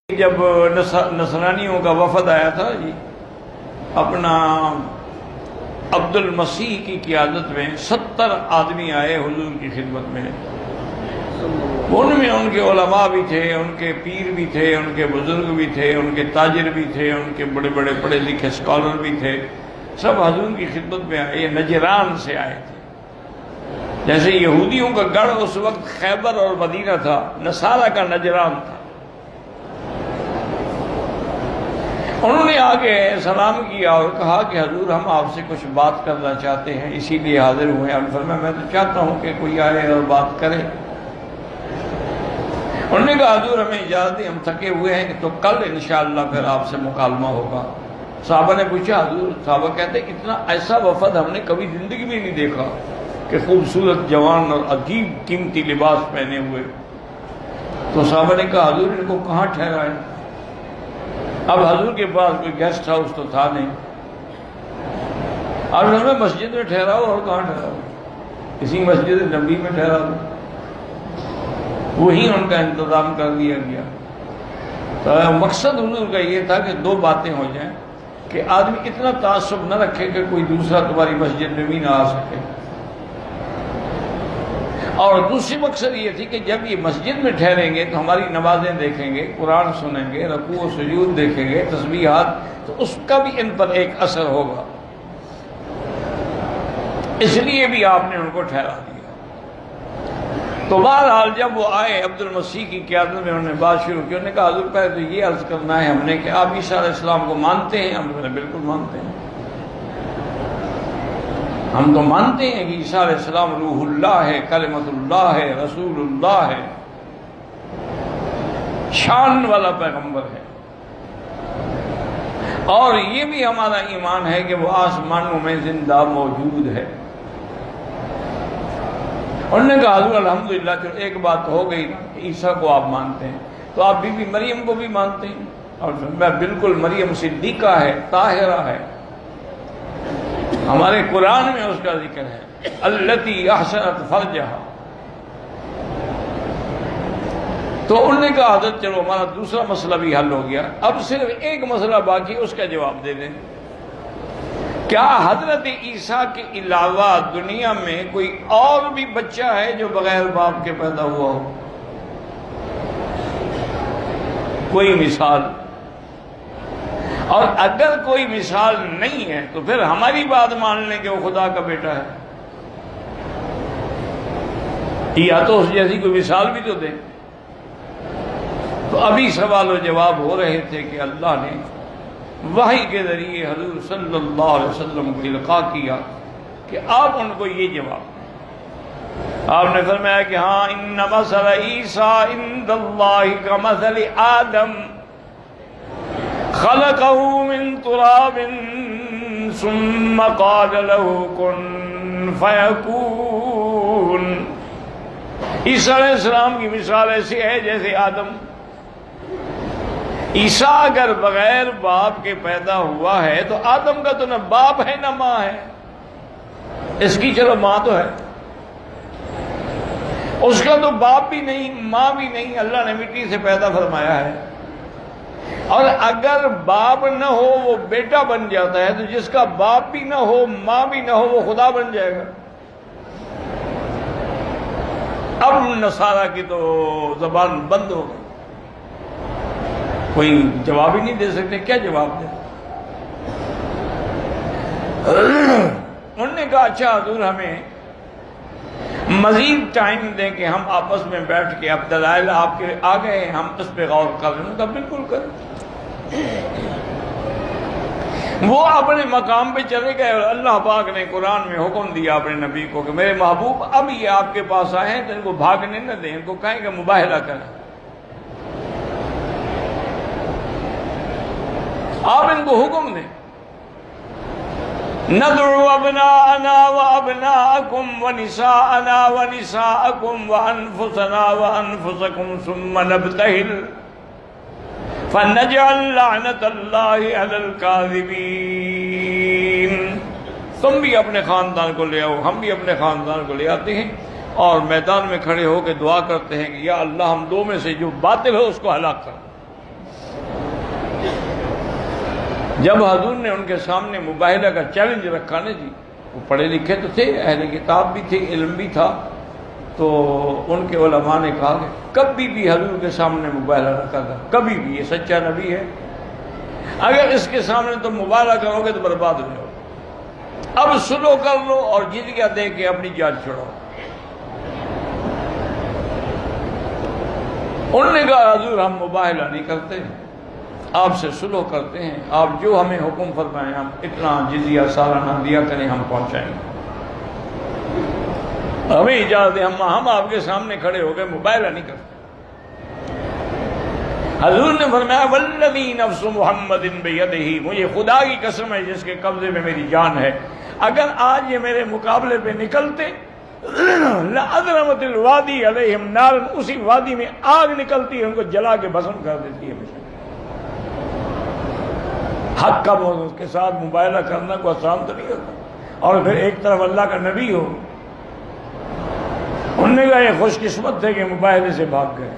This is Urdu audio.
جب نصرانیوں کا وفد آیا تھا جی اپنا عبد المسیح کی قیادت میں 70 آدمی آئے حضور کی خدمت میں. ان میں ان کے علماء بھی تھے، ان کے پیر بھی تھے، ان کے بزرگ بھی تھے، ان کے تاجر بھی تھے، ان کے بڑے بڑے پڑھے لکھے اسکالر بھی تھے. سب حضور کی خدمت میں آئے. یہ نجران سے آئے تھے. جیسے یہودیوں کا گڑھ اس وقت خیبر اور مدینہ تھا، نصارہ کا نجران تھا. انہوں نے آگے سلام کیا اور کہا کہ حضور ہم آپ سے کچھ بات کرنا چاہتے ہیں، اسی لیے حاضر ہوئے ہیں. فرمایا میں تو چاہتا ہوں کہ کوئی آئے اور بات کرے. انہوں نے کہا حضور ہمیں اجازت دیں، ہم تھکے ہوئے ہیں تو کل انشاءاللہ پھر آپ سے مکالمہ ہوگا. صحابہ نے پوچھا حضور، صحابہ کہتے ہیں اتنا ایسا وفد ہم نے کبھی زندگی میں نہیں دیکھا کہ خوبصورت جوان اور عجیب قیمتی لباس پہنے ہوئے. تو صحابہ نے کہا حضور ان کو کہاں ٹھہرائیں؟ اب حضور کے پاس کوئی گیسٹ ہاؤس تو تھا نہیں. اور میں مسجد میں ٹھہراؤ، اور کہاں ٹھہراؤ؟ اسی مسجد نبی میں ٹھہرا دوں. وہیں ان کا انتظام کر دیا گیا. تو مقصد حضور کا یہ تھا کہ دو باتیں ہو جائیں کہ آدمی اتنا تعصب نہ رکھے کہ کوئی دوسرا تمہاری مسجد میں بھی نہ آ سکے، اور دوسری مقصد یہ تھی کہ جب یہ مسجد میں ٹھہریں گے تو ہماری نمازیں دیکھیں گے، قرآن سنیں گے، رکوع و سجود دیکھیں گے، تسبیحات، تو اس کا بھی ان پر ایک اثر ہوگا. اس لیے بھی آپ نے ان کو ٹھہرا دیا. تو بہرحال جب وہ آئے عبد المسیح کی قیادت میں، انہوں نے بات شروع کی. انہوں نے کہا حضور پہلے تو یہ عرض کرنا ہے ہم نے کہ آپ عیسیٰ علیہ السلام کو مانتے ہیں؟ ہم نے بالکل مانتے ہیں. ہم تو مانتے ہیں کہ عیسیٰ علیہ السلام روح اللہ ہے، کلمت اللہ ہے، رسول اللہ ہے، شان والا پیغمبر ہے. اور یہ بھی ہمارا ایمان ہے کہ وہ آسمانوں میں زندہ موجود ہے. انہوں نے کہا حضور الحمدللہ چلو ایک بات ہو گئی نا کہ عیسیٰ کو آپ مانتے ہیں، تو آپ بی بی مریم کو بھی مانتے ہیں؟ اور میں بالکل، مریم صدیقہ ہے، طاہرہ ہے، ہمارے قرآن میں اس کا ذکر ہے، التی احسنت فرجہا. تو انہوں نے کہا حضرت چلو ہمارا دوسرا مسئلہ بھی حل ہو گیا، اب صرف ایک مسئلہ باقی، اس کا جواب دے دیں. کیا حضرت عیسیٰ کے علاوہ دنیا میں کوئی اور بھی بچہ ہے جو بغیر باپ کے پیدا ہوا ہو؟ کوئی مثال؟ اور اگر کوئی مثال نہیں ہے تو پھر ہماری بات مان لیں کہ وہ خدا کا بیٹا ہے. یا تو اس جیسی کوئی مثال بھی تو دیں. تو ابھی سوال و جواب ہو رہے تھے کہ اللہ نے وحی کے ذریعے حضور صلی اللہ علیہ وسلم کو القاء کیا کہ آپ ان کو یہ جواب دیں. آپ نے فرمایا کہ ہاں ان مثل عیسیٰ عند اللہ کمثل آدم خلقه من تراب ثم قال له كن فيكون. عیسیٰ علیہ السلام کی مثال ایسی ہے جیسے آدم. عیسیٰ اگر بغیر باپ کے پیدا ہوا ہے تو آدم کا تو نہ باپ ہے نہ ماں ہے. اس کی چلو ماں تو ہے، اس کا تو باپ بھی نہیں ماں بھی نہیں، اللہ نے مٹی سے پیدا فرمایا ہے. اور اگر باپ نہ ہو وہ بیٹا بن جاتا ہے، تو جس کا باپ بھی نہ ہو ماں بھی نہ ہو وہ خدا بن جائے گا. اب نصارہ کی تو زبان بند ہو گئی، کوئی جواب ہی نہیں دے سکتے. کیا جواب دیں؟ انہوں نے کہا اچھا حضور ہمیں مزید ٹائم دیں کہ ہم آپس میں بیٹھ کے، اب دلائل آپ کے آ گئے ہیں، ہم اس پہ غور کر لیں. تو بالکل کریں. وہ اپنے مقام پہ چلے گئے اور اللہ پاک نے قرآن میں حکم دیا اپنے نبی کو کہ میرے محبوب اب یہ آپ کے پاس آئے ہیں تو ان کو بھاگنے نہ دیں، ان کو کہیں کہ مباہلہ کریں. آپ ان کو حکم دیں ندعو ابناءنا وابناءکم ونساءنا ونساءکم وانفسنا وانفسکم ثم نبتہل فنجعل لعنت اللہ علی الکاذبین. تم بھی اپنے خاندان کو لے آؤ، ہم بھی اپنے خاندان کو لے آتے ہیں اور میدان میں کھڑے ہو کے دعا کرتے ہیں کہ یا اللہ ہم دو میں سے جو باطل ہو اس کو ہلاک کر. جب حضور نے ان کے سامنے مباہلہ کا چیلنج رکھا نا جی، وہ پڑھے لکھے تو تھے، اہل کتاب بھی تھے، علم بھی تھا، تو ان کے علماء نے کہا کہ کبھی بھی حضور کے سامنے مباہلہ نہ کرنا، کبھی بھی، یہ سچا نبی ہے، اگر اس کے سامنے تم مباہلہ کرو گے تو برباد ہو جاؤ، اب سلو کر لو اور جزیہ دے کے اپنی جان چھڑاؤ۔ انہوں نے کہا حضور ہم مباہلہ نہیں کرتے، آپ سے سلو کرتے ہیں، آپ جو ہمیں حکم فرمائیں ہم اتنا جزیہ سالانہ دیا کریں، ہم پہنچائیں گے، ہمیں اجازت ہے، ہم آپ کے سامنے کھڑے ہو گئے مباہلہ نہیں کرتے۔ حضور نے فرمایا والذی نفس محمد بیدہ، مجھے خدا کی قسم ہے جس کے قبضے میں میری جان ہے، اگر آج یہ میرے مقابلے پہ نکلتے لأضرمت الوادی علیہم نارا، اسی وادی میں آگ نکلتی ہے، ان کو جلا کے بھسم کر دیتی ہے۔ حق کا اس کے ساتھ مباہلہ کرنا کوئی آسان تو نہیں ہوتا، اور پھر ایک طرف اللہ کا نبی ہو۔ انہوں نے کہا یہ خوش قسمت تھے کہ مباہلے سے بھاگ گئے۔